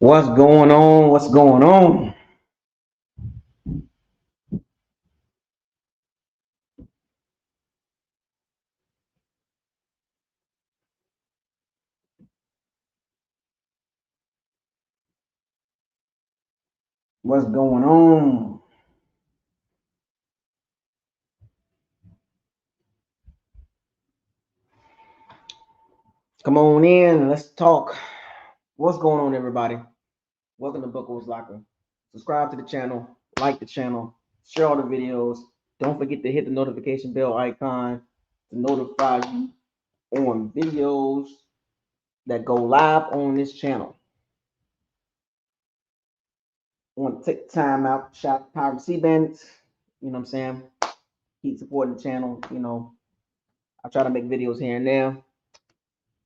What's going on? What's going on? What's going on? Come on in. Let's talk. What's going on, everybody? Welcome to Buckles Locker. Subscribe to the channel, like the channel, share all the videos. Don't forget to hit the notification bell icon to notify you on videos that go live on this channel. I want to take time out, shout Power C Bandits. You know what I'm saying? Keep supporting the channel. I try to make videos here and there.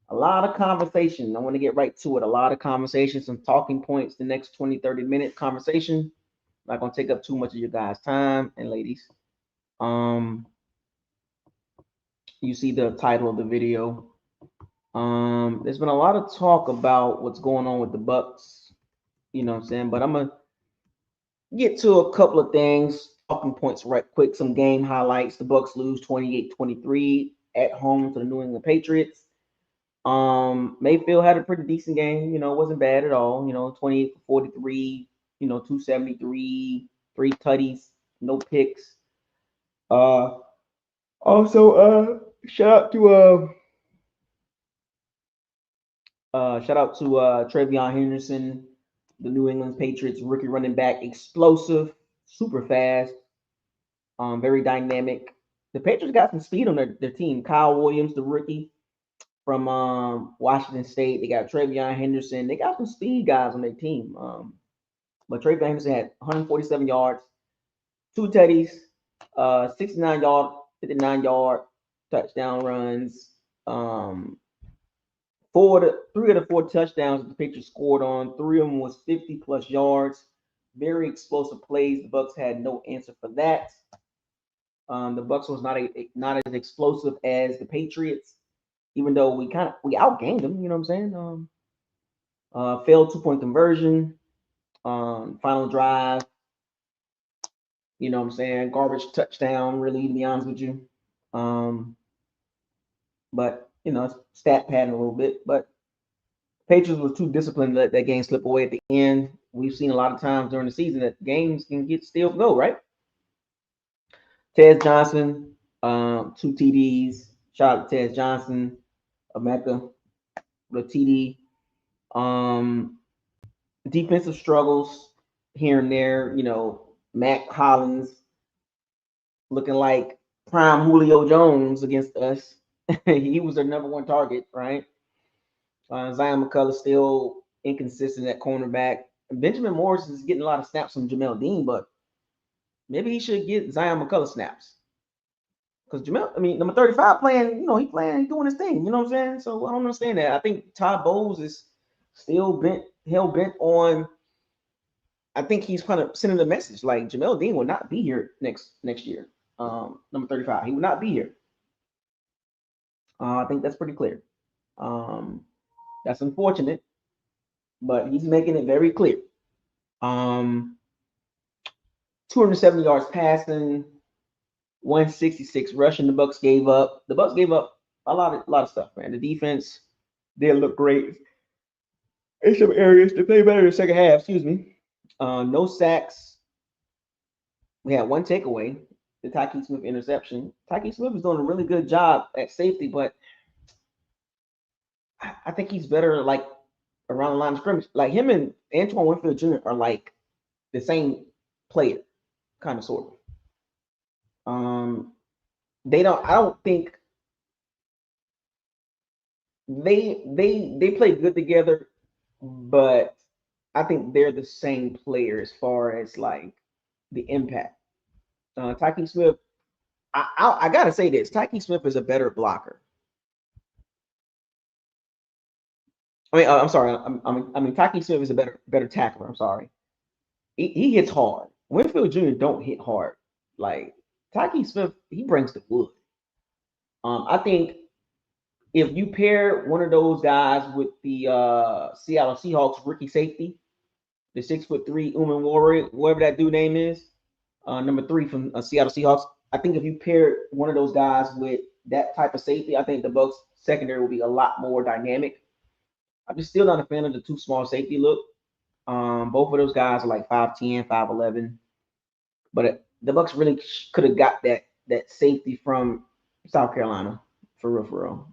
A lot of conversation. I want to get right to it. A lot of conversation, some talking points, the next 20, 30-minute conversation. Not going to take up too much of your guys' time and ladies. You see the title of the video. There's been a lot of talk about what's going on with the Bucs. You know what I'm saying? But I'm going to get to a couple of things, talking points right quick, some game highlights. The Bucs lose 28-23 at home to the New England Patriots. Mayfield had a pretty decent game, it wasn't bad at all, 28 for 43, 273, 3 tutties, no picks. Also, shout out to TreVeyon Henderson, the New England Patriots rookie running back, explosive, super fast, very dynamic. The Patriots got some speed on their team. Kyle Williams, the rookie from Washington State. They got TreVeyon Henderson. They got some speed guys on their team. But TreVeyon Henderson had 147 yards, 2 teddies, 69-yard, 59-yard touchdown runs. 3 of the 4 touchdowns the Patriots scored on. 3 of them was 50+ yards. Very explosive plays. The Bucs had no answer for that. The Bucs was not as explosive as the Patriots, even though we outgained them. You know what I'm saying? Failed 2-point conversion. Final drive. You know what I'm saying? Garbage touchdown, really, to be honest with you. But stat padding a little bit. But Patriots was too disciplined to let that game slip away at the end. We've seen a lot of times during the season that games can still go, right? Tez Johnson, 2 TDs. Shout out to Tez Johnson, Mecca, with a TD. Defensive struggles here and there. Mac Hollins looking like prime Julio Jones against us. He was their number 1 target, right? Zion McCullough still inconsistent at cornerback. Benjamin Morris is getting a lot of snaps from Jamel Dean, but maybe he should get Zion McCullough snaps. Because number 35 playing, he's doing his thing. You know what I'm saying? So I don't understand that. I think Todd Bowles is still hell bent on. I think he's kind of sending a message like Jamel Dean will not be here next year. Number 35, he will not be here. I think that's pretty clear. That's unfortunate, but he's making it very clear. 270 yards passing, 166 rushing. The Bucs gave up. The Bucs gave up a lot of stuff, man. The defense did look great in some areas. They played better in the second half. Excuse me. No sacks. We had 1 takeaway, the Tyke Smith interception. Tyke Smith is doing a really good job at safety, but I think he's better like around the line of scrimmage. Like him and Antoine Winfield Jr. are like the same player, kind of sort of. I don't think they play good together, but I think they're the same player as far as like the impact. Tyke Smith, I gotta say this: Tyke Smith is a better blocker. I'm sorry. Tyke Smith is a better tackler. I'm sorry. He hits hard. Winfield Jr. don't hit hard. Like Tyke Smith, he brings the wood. I think if you pair one of those guys with the Seattle Seahawks rookie safety, the 6'3" Uman Warrior, whatever that dude name is, number 3 from Seattle Seahawks. I think if you pair one of those guys with that type of safety, I think the Bucs secondary will be a lot more dynamic. I'm just still not a fan of the too small safety look. Both of those guys are like 5'10", 5'11", but the Bucs really could have got that safety from South Carolina for real, for real.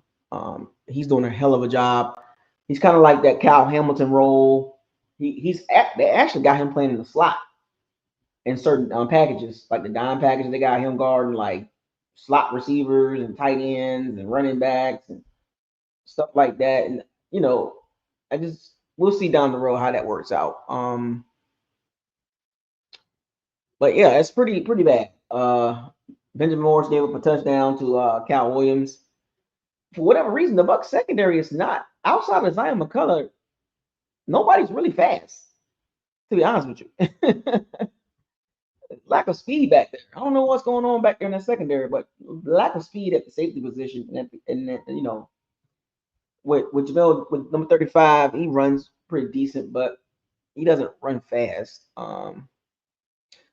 He's doing a hell of a job. He's kind of like that Kyle Hamilton role. They actually got him playing in the slot in certain packages, like the dime package. They got him guarding like slot receivers and tight ends and running backs and stuff like that. And you know, we'll see down the road how that works out. But yeah, it's pretty bad. Benjamin Morris gave up a touchdown to Cal Williams. For whatever reason, the Bucs secondary is not outside of Zion McCullough. Nobody's really fast, to be honest with you. Lack of speed back there. I don't know what's going on back there in that secondary, but lack of speed at the safety position, and you know, with JaVale with number 35, he runs pretty decent, but he doesn't run fast.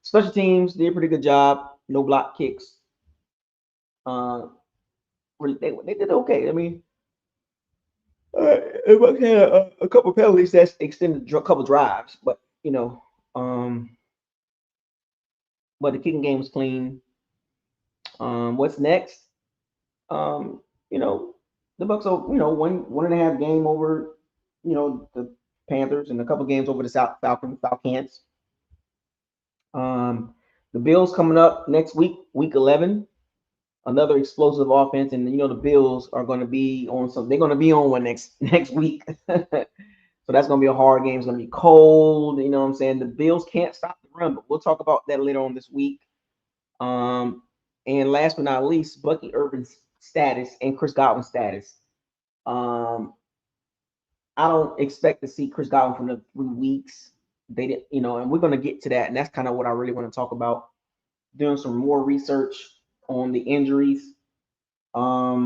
Special teams did a pretty good job. No block kicks. They did okay. I mean, it Bucs had a couple penalties that extended a couple drives, but you know, but the kicking game was clean. What's next? You know, the Bucs are, you know, one and a half game over, you know, the Panthers and a couple games over the Falcons. The Bills coming up next week, week 11. Another explosive offense, and you know the Bills are going to be on some. They're going to be on one next week, so that's going to be a hard game. It's going to be cold. You know what I'm saying? The Bills can't stop the run, but we'll talk about that later on this week. And last but not least, Bucky Irving's status and Chris Godwin's status. I don't expect to see Chris Godwin for the 3 weeks. They didn't, you know, and we're going to get to that, and that's kind of what I really want to talk about. Doing some more research on the injuries. I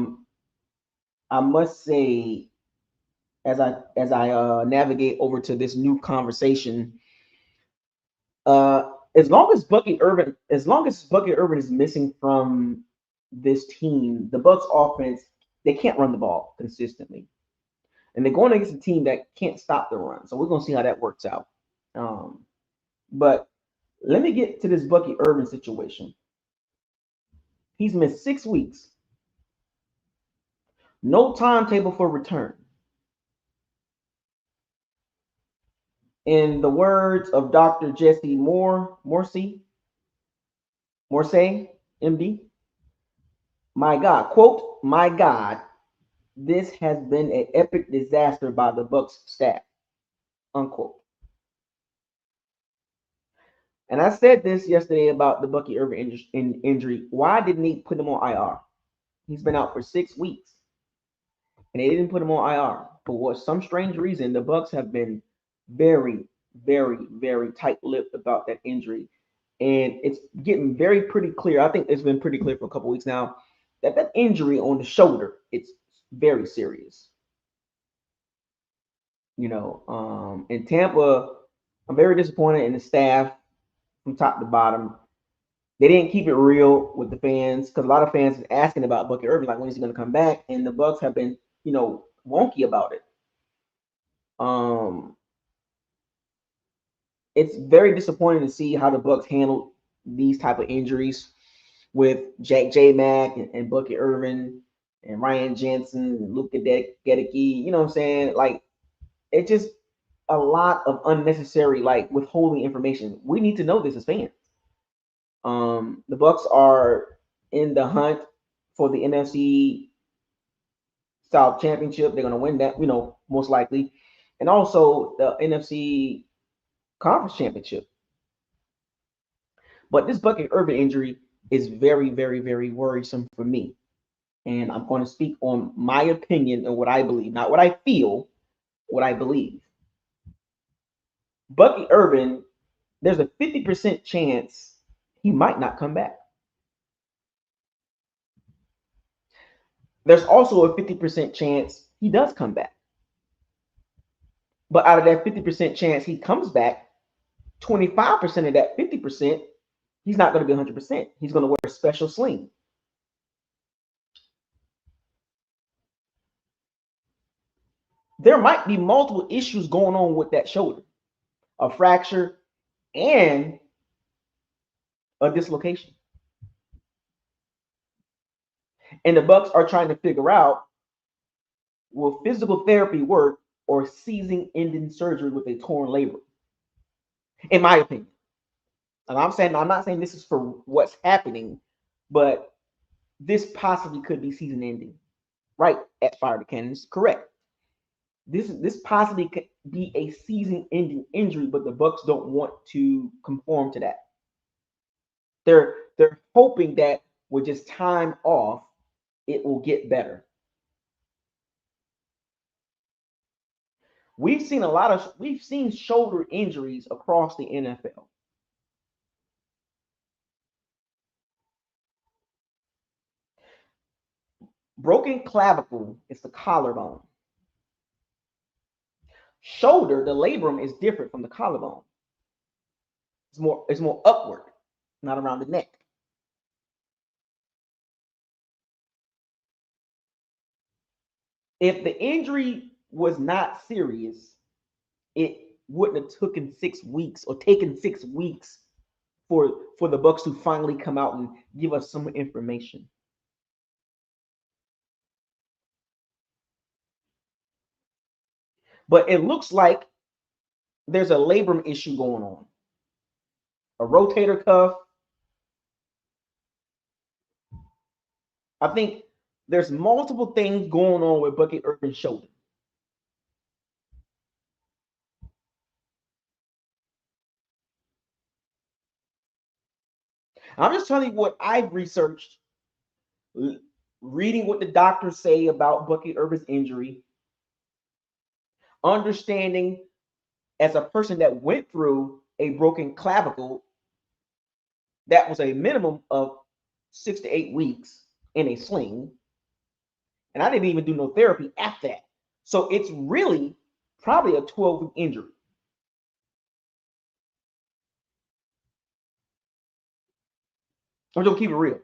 must say, as I navigate over to this new conversation, as long as Bucky Irving is missing from this team, the Bucs offense, they can't run the ball consistently, and they're going against a team that can't stop the run. So we're gonna see how that works out. But let me get to this Bucky Irving situation. He's missed 6 weeks. No timetable for return. In the words of Dr. Jesse Morse, MD, my God, quote, my God, this has been an epic disaster by the Bucs staff, unquote. And I said this yesterday about the Bucky Irving injury. Why didn't he put him on IR? He's been out for 6 weeks, and they didn't put him on IR. For some strange reason, the Bucs have been very, very, very tight-lipped about that injury, and it's getting pretty clear. I think it's been pretty clear for a couple weeks now that injury on the shoulder, it's very serious. You know, in Tampa, I'm very disappointed in the staff from top to bottom. They didn't keep it real with the fans because a lot of fans are asking about Bucky Irving, like when is he going to come back? And the Bucs have been, you know, wonky about it. It's very disappointing to see how the Bucs handle these type of injuries with Jack J. Mack and Bucky Irving and Ryan Jensen and Luka Gedicke. You know what I'm saying? Like, it's just a lot of unnecessary, like, withholding information. We need to know this as fans. The Bucs are in the hunt for the NFC South Championship. They're going to win that, you know, most likely, and also the NFC Conference Championship. But this Bucky Irving injury is very, very, very worrisome for me, and I'm going to speak on my opinion and what I believe, not what I feel, what I believe. Bucky Irving, there's a 50% chance he might not come back. There's also a 50% chance he does come back. But out of that 50% chance he comes back, 25% of that 50%, he's not going to be 100%. He's going to wear a special sling. There might be multiple issues going on with that shoulder, a fracture and a dislocation. And the Bucs are trying to figure out, will physical therapy work or season-ending surgery with a torn labrum? In my opinion. And I'm not saying this is for what's happening, but this possibly could be season-ending. Right at Fire the Cannons, correct. This possibly could be a season-ending injury, but the Bucs don't want to conform to that. They're hoping that with just time off, it will get better. We've seen shoulder injuries across the NFL. Broken clavicle is the collarbone. Shoulder, the labrum, is different from the collarbone. It's more upward, not around the neck. If the injury was not serious, it wouldn't have taken 6 weeks for the Bucs to finally come out and give us some information. But it looks like there's a labrum issue going on. A rotator cuff. I think there's multiple things going on with Bucky Irving's shoulder. I'm just telling you what I've researched, reading what the doctors say about Bucky Irving's injury, understanding as a person that went through a broken clavicle, that was a minimum of 6 to 8 weeks in a sling. And I didn't even do no therapy after that. So it's really probably a 12-week injury. I'm just gonna keep it real.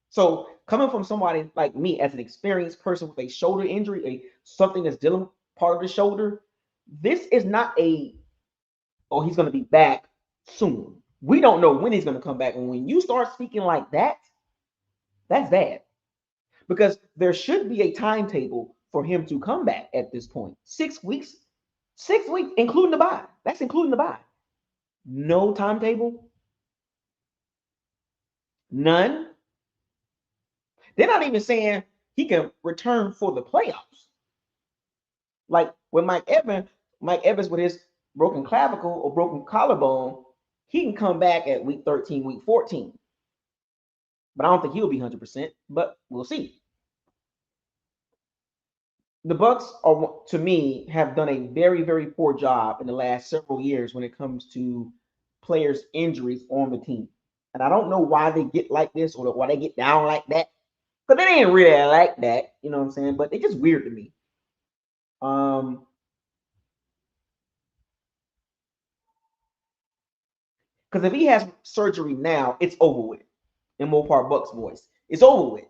So coming from somebody like me as an experienced person with a shoulder injury, something that's dealing part of the shoulder, this is not he's gonna be back soon. We don't know when he's gonna come back. And when you start speaking like that, that's bad. Because there should be a timetable for him to come back at this point. 6 weeks, 6 weeks, including the bye. That's including the bye. No timetable, none. They're not even saying he can return for the playoffs. Like with Mike Evans with his broken clavicle or broken collarbone, he can come back at week 13, week 14. But I don't think he'll be 100%, but we'll see. The Bucs are, to me, have done a very, very poor job in the last several years when it comes to players' injuries on the team. And I don't know why they get like this or why they get down like that. Because they ain't really like that, you know what I'm saying? But it's just weird to me. Because if he has surgery now, it's over with. In Mopar Bucks voice, it's over with.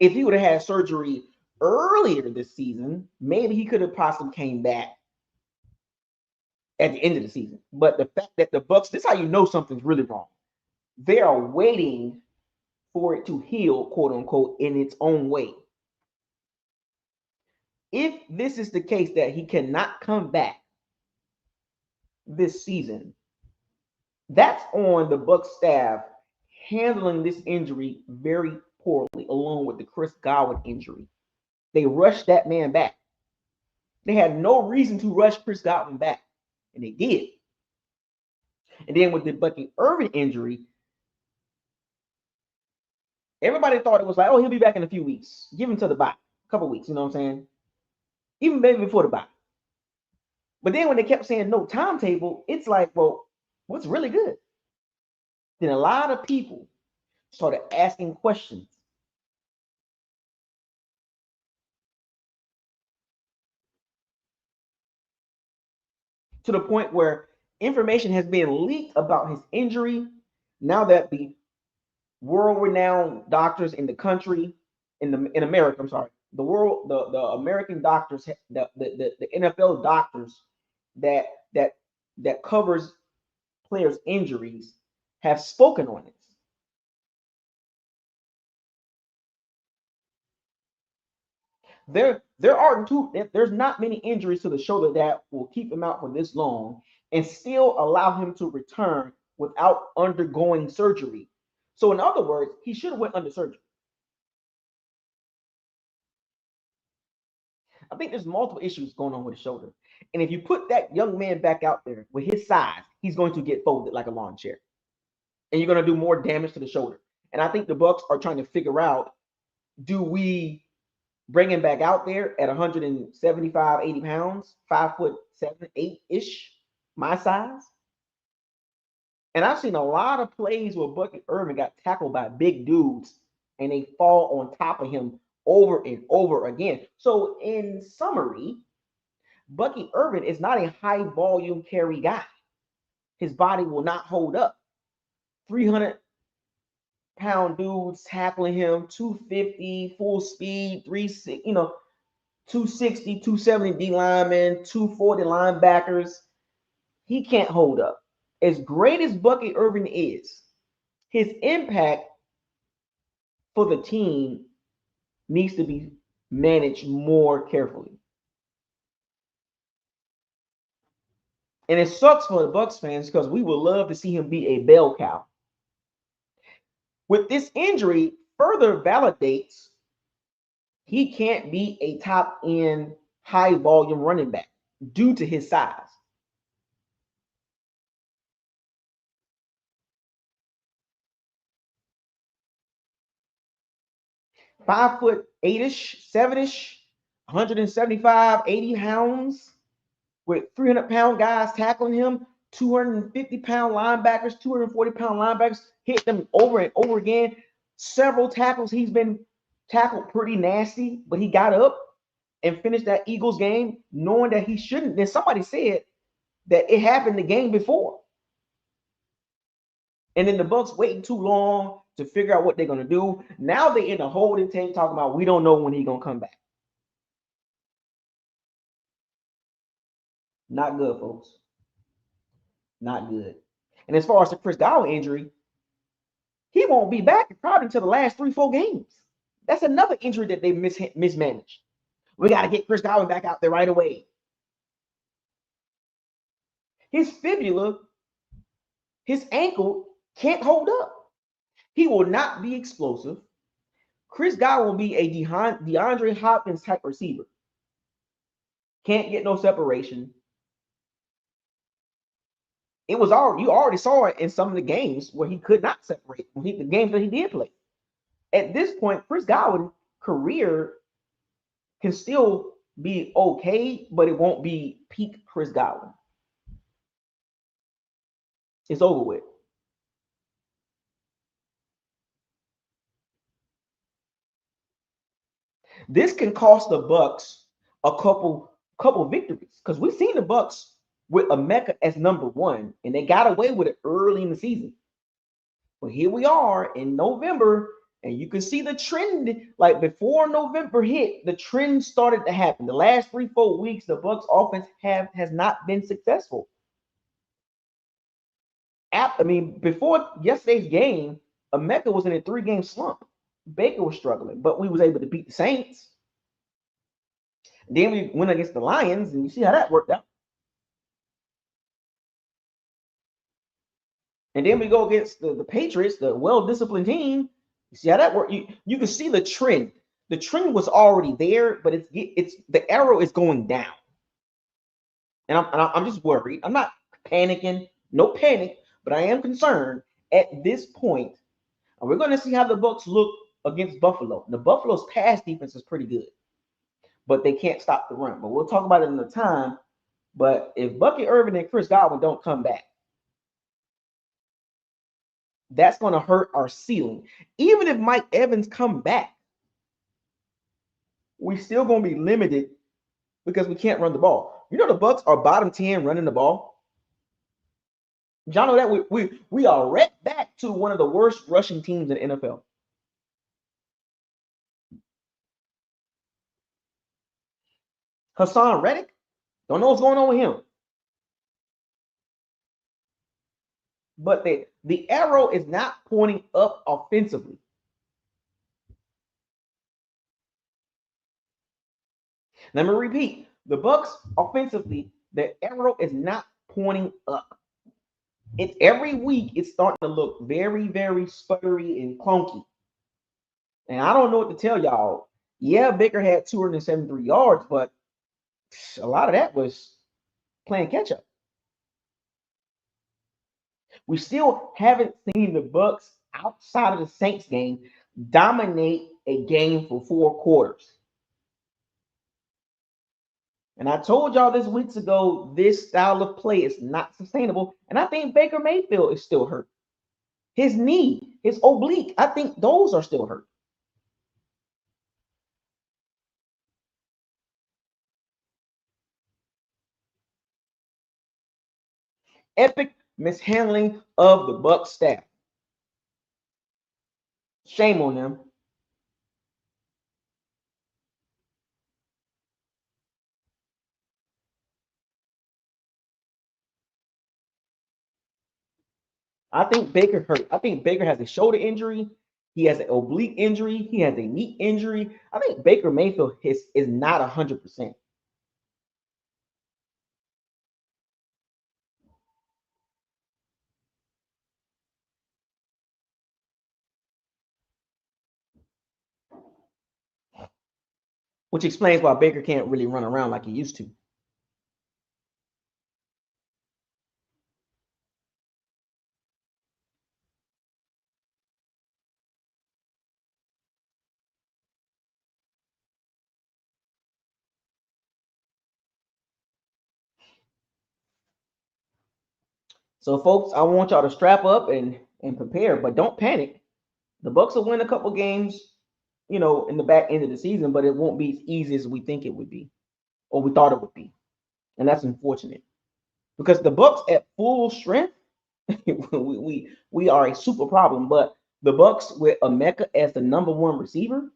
If he would have had surgery earlier this season, maybe he could have possibly came back at the end of the season. But the fact that the Bucs, this is how you know something's really wrong. They are waiting for it to heal, quote unquote, in its own way. If this is the case that he cannot come back this season, that's on the Bucs staff handling this injury very poorly, along with the Chris Godwin injury. They rushed that man back. They had no reason to rush Chris Godwin back, and they did. And then with the Bucky Irving injury, everybody thought it was like, oh, he'll be back in a few weeks. Give him to the bye, a couple weeks, you know what I'm saying? Even maybe before the bye. But then when they kept saying no timetable, it's like, well, what's really good? Then a lot of people started asking questions. To the point where information has been leaked about his injury. Now that the world-renowned doctors in the country, in America, I'm sorry, the American doctors, the NFL doctors that that that covers players' injuries have spoken on this. There's not many injuries to the shoulder that will keep him out for this long and still allow him to return without undergoing surgery. So in other words, he should have went under surgery. I think there's multiple issues going on with his shoulder. And if you put that young man back out there with his size, he's going to get folded like a lawn chair. And you're going to do more damage to the shoulder. And I think the Bucs are trying to figure out, do we bring him back out there at 175, 80 pounds, 5'7", 8-ish, my size? And I've seen a lot of plays where Bucky Irving got tackled by big dudes and they fall on top of him over and over again. So in summary, Bucky Irving is not a high volume carry guy. His body will not hold up. 300-pound dudes tackling him, 250 full speed, 260, 270 D linemen, 240 linebackers. He can't hold up. As great as Bucky Irving is, his impact for the team needs to be managed more carefully. And it sucks for the Bucs fans because we would love to see him be a bell cow. With this injury, further validates he can't be a top end, high volume running back due to his size. $5'8" 7-ish, 175, 80 pounds with 300-pound guys tackling him, 250-pound linebackers, 240-pound linebackers hit them over and over again. Several tackles he's been tackled pretty nasty, but he got up and finished that Eagles game knowing that he shouldn't. Then somebody said that it happened the game before. And then the Bucs waiting too long to figure out what they're going to do. Now they're in a holding tank talking about we don't know when he's going to come back. Not good, folks. Not good. And as far as the Chris Godwin injury, he won't be back probably until the last 3-4 games. That's another injury that they mismanaged. We got to get Chris Godwin back out there right away. His fibula, his ankle can't hold up. He will not be explosive. Chris Godwin will be a DeAndre Hopkins type receiver. Can't get no separation. It was already, you already saw it in some of the games where he could not separate. The games that he did play. At this point, Chris Godwin's career can still be okay, but it won't be peak Chris Godwin. It's over with. This can cost the Bucs a couple victories because we've seen the Bucs with Emeka as number one, and they got away with it early in the season. But here we are in November, and you can see the trend. Like before November hit, the trend started to happen. The last 3-4 weeks, the Bucs offense has not been successful. Before yesterday's game, Emeka was in a 3-game slump. Baker was struggling, but we was able to beat the Saints. Then we went against the Lions, and you see how that worked out. And then we go against the Patriots, the well-disciplined team. You see how that worked? You can see the trend. The trend was already there, but it's the arrow is going down. And I'm just worried. I'm not panicking, no panic, but I am concerned at this point. And we're going to see how the Bucs look against Buffalo. The Buffalo's pass defense is pretty good, but they can't stop the run. But we'll talk about it in the time. But if Bucky Irving and Chris Godwin don't come back, that's going to hurt our ceiling. Even if Mike Evans come back, we're still going to be limited because we can't run the ball. You know the Bucs are bottom 10 running the ball. Y'all know that we are right back to one of the worst rushing teams in the NFL. Hassan Reddick, don't know what's going on with him. But the arrow is not pointing up offensively. Let me repeat. The Bucs offensively, the arrow is not pointing up. It's every week it's starting to look very, very sputtery and clunky. And I don't know what to tell y'all. Yeah, Baker had 273 yards, but a lot of that was playing catch up. We still haven't seen the Bucs outside of the Saints game dominate a game for 4 quarters. And I told y'all this weeks ago, this style of play is not sustainable. And I think Baker Mayfield is still hurt. His knee, his oblique, I think those are still hurt. Epic mishandling of the Bucs staff. Shame on them. I think Baker hurt. I think Baker has a shoulder injury. He has an oblique injury. He has a knee injury. I think Baker Mayfield is not 100%. Which explains why Baker can't really run around like he used to. So, folks, I want y'all to strap up and prepare, but don't panic. The Bucs will win a couple games, in the back end of the season, but it won't be as easy as we think it would be, or we thought it would be, and that's unfortunate because the Bucs at full strength, we are a super problem. But the Bucs with Emeka as the number one receiver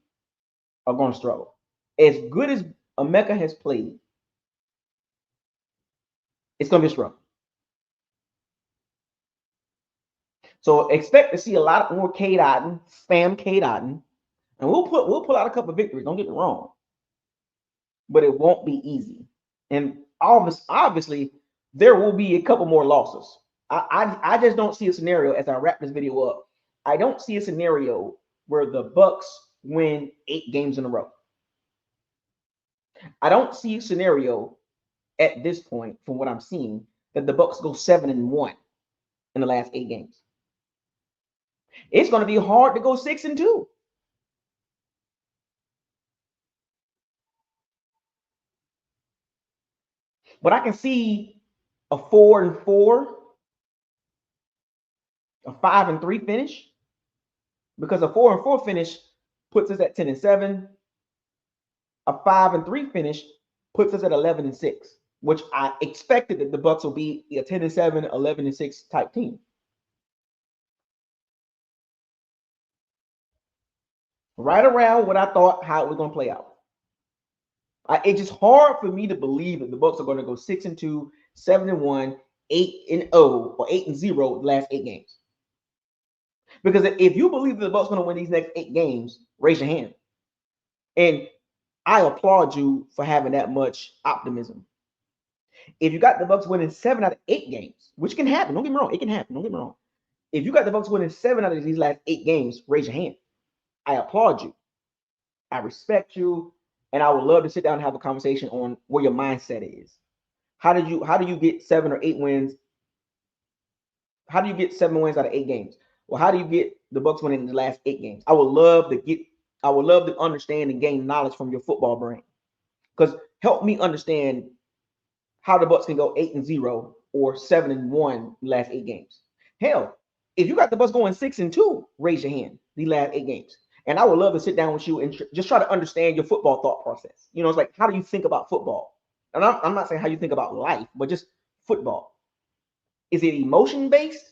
are going to struggle. As good as Emeka has played, it's going to be a struggle. So expect to see a lot more Cade Otton, spam Cade Otton, and we'll pull out a couple of victories. Don't get me wrong, but it won't be easy. And obviously, there will be a couple more losses. I just don't see a scenario as I wrap this video up. I don't see a scenario where the Bucs win 8 games in a row. I don't see a scenario at this point, from what I'm seeing, that the Bucs go 7-1 in the last 8 games. It's going to be hard to go 6-2. But I can see a 4-4, a 5-3 finish, because a 4-4 finish puts us at 10-7. A 5-3 finish puts us at 11-6, which I expected that the Bucs will be a 10-7, 11-6 type team. Right around what I thought how it was going to play out. It's just hard for me to believe that the Bucs are going to go 6-2, 7-1, 8-0, or 8-0 the last 8 games. Because if you believe that the Bucs are going to win these next 8 games, raise your hand. And I applaud you for having that much optimism. If you got the Bucs winning 7 out of 8 games, which can happen, don't get me wrong, it can happen. Don't get me wrong. If you got the Bucs winning 7 out of these last 8 games, raise your hand. I applaud you. I respect you, and I would love to sit down and have a conversation on where your mindset is. How do you get 7 or 8 wins? How do you get 7 wins out of 8 games? Well, how do you get the Bucs winning the last 8 games? I would love to understand and gain knowledge from your football brain. Because help me understand how the Bucs can go 8-0 or 7-1 the last 8 games. Hell, if you got the Bucs going 6-2, raise your hand the last 8 games. And I would love to sit down with you and just try to understand your football thought process. It's like, how do you think about football? And I'm not saying how you think about life, but just football. Is it emotion based,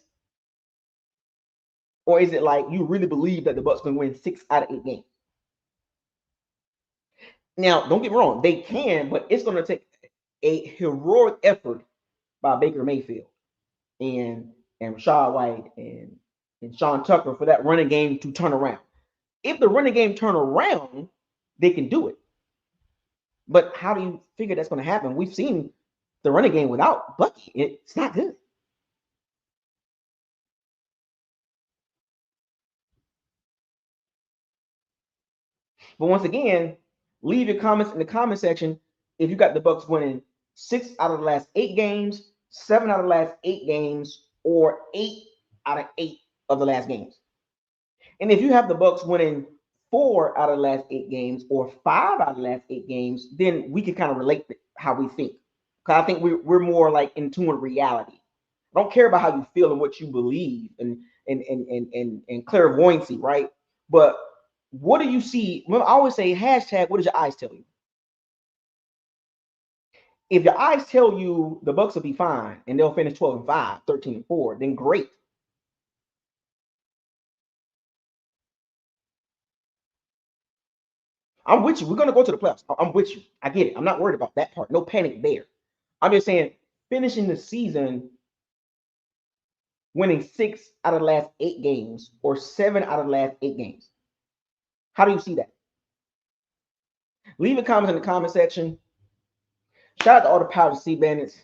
or is it like you really believe that the Bucs can win 6 out of 8 games? Now, don't get me wrong, they can, but it's going to take a heroic effort by Baker Mayfield and Rashad White and Sean Tucker for that running game to turn around. If the running game turn around, they can do it. But how do you figure that's going to happen? We've seen the running game without Bucky. It's not good. But once again, leave your comments in the comment section if you got the Bucs winning 6 out of the last 8 games, 7 out of the last 8 games, or 8 out of 8 of the last games. And if you have the Bucs winning 4 out of the last 8 games or 5 out of the last 8 games, then we can kind of relate to how we think. Because I think we're more like in tune with reality. I don't care about how you feel and what you believe and clairvoyancy, right? But what do you see? Well, I always say hashtag, what does your eyes tell you? If your eyes tell you the Bucs will be fine and they'll finish 12-5, 13-4, then great. I'm with you. We're gonna go to the playoffs. I'm with you. I get it. I'm not worried about that part. No panic there. I'm just saying finishing the season winning 6 out of the last 8 games or 7 out of the last 8 games. How do you see that? Leave a comment in the comment section. Shout out to all the Power C Bandits.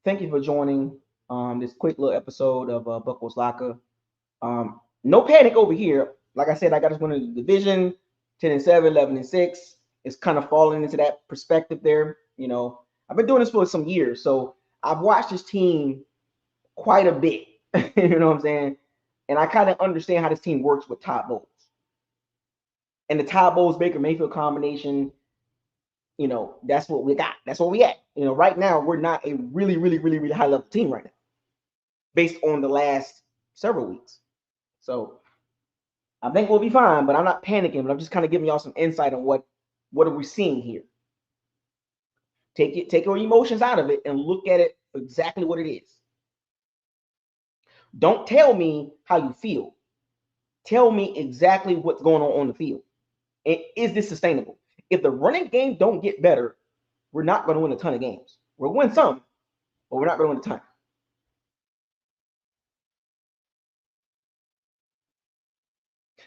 Thank you for joining this quick little episode of Buckles Locker. No panic over here. Like I said, I got us winning the division 10-7, 11-6. It's kind of falling into that perspective there. You know, I've been doing this for some years, so I've watched this team quite a bit. You know what I'm saying? And I kind of understand how this team works with Todd Bowles. And the Todd Bowles Baker Mayfield combination, you know, that's what we got. That's what we at. You know, right now we're not a really, really, really, really high level team right now, based on the last several weeks. So I think we'll be fine, but I'm not panicking. But I'm just kind of giving y'all some insight on what are we seeing here. Take your emotions out of it and look at it for exactly what it is. Don't tell me how you feel. Tell me exactly what's going on the field. And is this sustainable? If the running game don't get better, we're not going to win a ton of games. We'll win some, but we're not going to win a ton.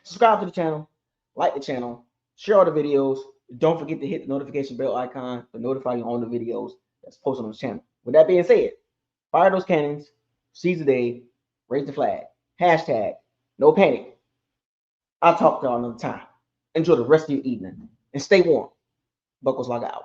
Subscribe to the channel, like the channel, share all the videos. Don't forget to hit the notification bell icon to notify you on the videos that's posted on the channel. With that being said, fire those cannons, seize the day, raise the flag. Hashtag, no panic. I'll talk to y'all another time. Enjoy the rest of your evening and stay warm. Buckles Lock out.